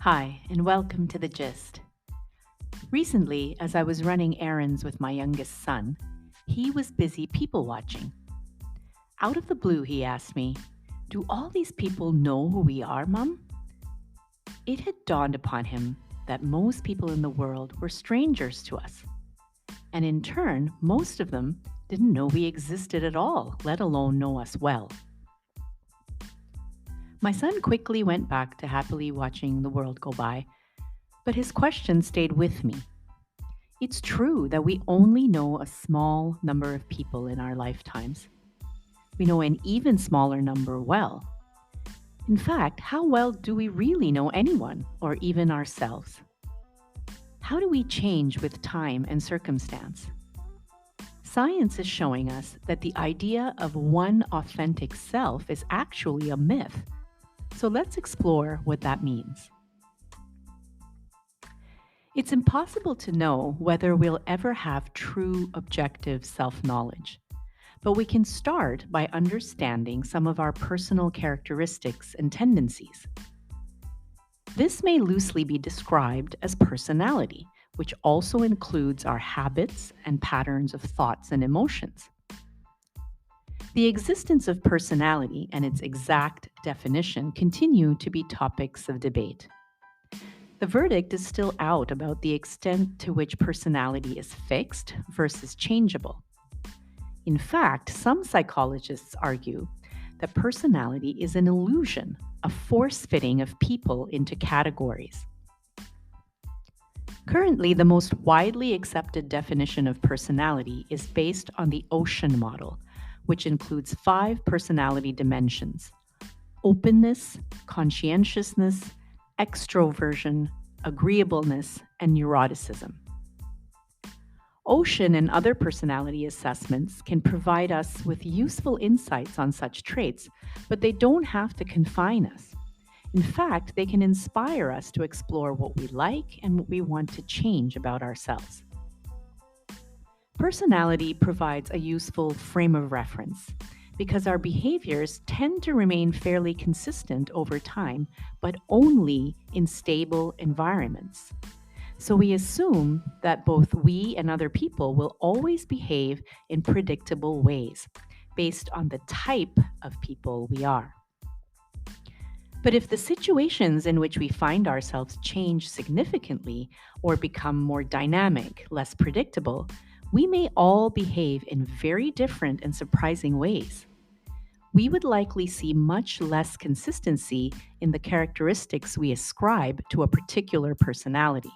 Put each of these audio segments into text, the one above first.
Hi, and welcome to The Gist. Recently, as I was running errands with my youngest son, he was busy people watching. Out of the blue, he asked me, "Do all these people know who we are, Mum?" It had dawned upon him that most people in the world were strangers to us. And in turn, most of them didn't know we existed at all, let alone know us well. My son quickly went back to happily watching the world go by, but his question stayed with me. It's true that we only know a small number of people in our lifetimes. We know an even smaller number well. In fact, how well do we really know anyone or even ourselves? How do we change with time and circumstance? Science is showing us that the idea of one authentic self is actually a myth. So let's explore what that means. It's impossible to know whether we'll ever have true objective self-knowledge, but we can start by understanding some of our personal characteristics and tendencies. This may loosely be described as personality, which also includes our habits and patterns of thoughts and emotions. The existence of personality and its exact definition continue to be topics of debate. The verdict is still out about the extent to which personality is fixed versus changeable. In fact, some psychologists argue that personality is an illusion, a force-fitting of people into categories. Currently, the most widely accepted definition of personality is based on the ocean model, which includes 5 personality dimensions: openness, conscientiousness, extroversion, agreeableness, and neuroticism. Ocean and other personality assessments can provide us with useful insights on such traits, but they don't have to confine us. In fact, they can inspire us to explore what we like and what we want to change about ourselves. Personality provides a useful frame of reference because our behaviors tend to remain fairly consistent over time, but only in stable environments. So we assume that both we and other people will always behave in predictable ways based on the type of people we are. But if the situations in which we find ourselves change significantly or become more dynamic, less predictable, we may all behave in very different and surprising ways. We would likely see much less consistency in the characteristics we ascribe to a particular personality.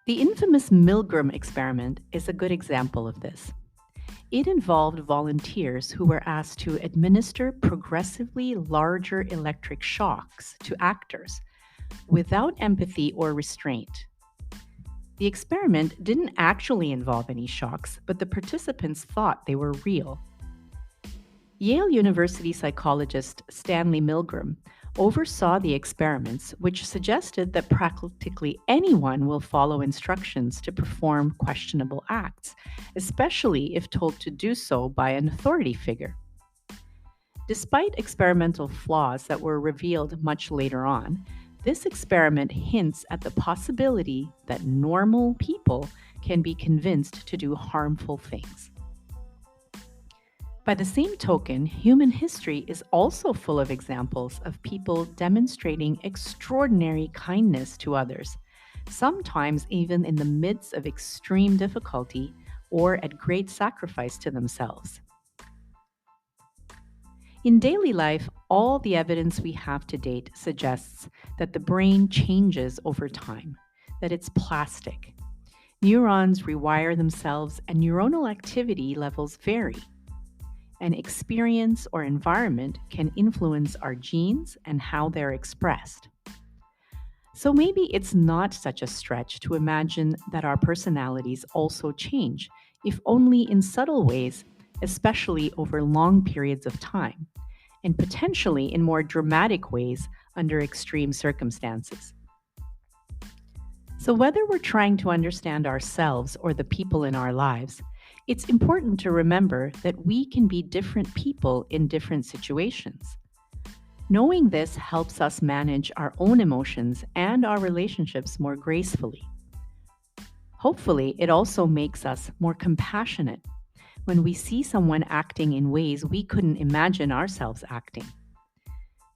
The infamous Milgram experiment is a good example of this. It involved volunteers who were asked to administer progressively larger electric shocks to actors without empathy or restraint. The experiment didn't actually involve any shocks, but the participants thought they were real. Yale University psychologist Stanley Milgram oversaw the experiments, which suggested that practically anyone will follow instructions to perform questionable acts, especially if told to do so by an authority figure. Despite experimental flaws that were revealed much later on, this experiment hints at the possibility that normal people can be convinced to do harmful things. By the same token, human history is also full of examples of people demonstrating extraordinary kindness to others, sometimes even in the midst of extreme difficulty or at great sacrifice to themselves. In daily life, all the evidence we have to date suggests that the brain changes over time, that it's plastic. Neurons rewire themselves and neuronal activity levels vary. And experience or environment can influence our genes and how they're expressed. So maybe it's not such a stretch to imagine that our personalities also change, if only in subtle ways, especially over long periods of time, and potentially in more dramatic ways under extreme circumstances. So whether we're trying to understand ourselves or the people in our lives, it's important to remember that we can be different people in different situations. Knowing this helps us manage our own emotions and our relationships more gracefully. Hopefully, it also makes us more compassionate when we see someone acting in ways we couldn't imagine ourselves acting.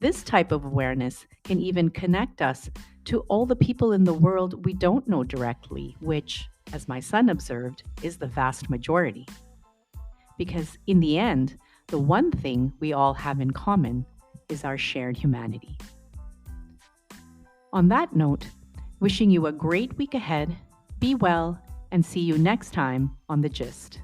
This type of awareness can even connect us to all the people in the world we don't know directly, which, as my son observed, is the vast majority. Because in the end, the one thing we all have in common is our shared humanity. On that note, wishing you a great week ahead, be well, and see you next time on The Gist.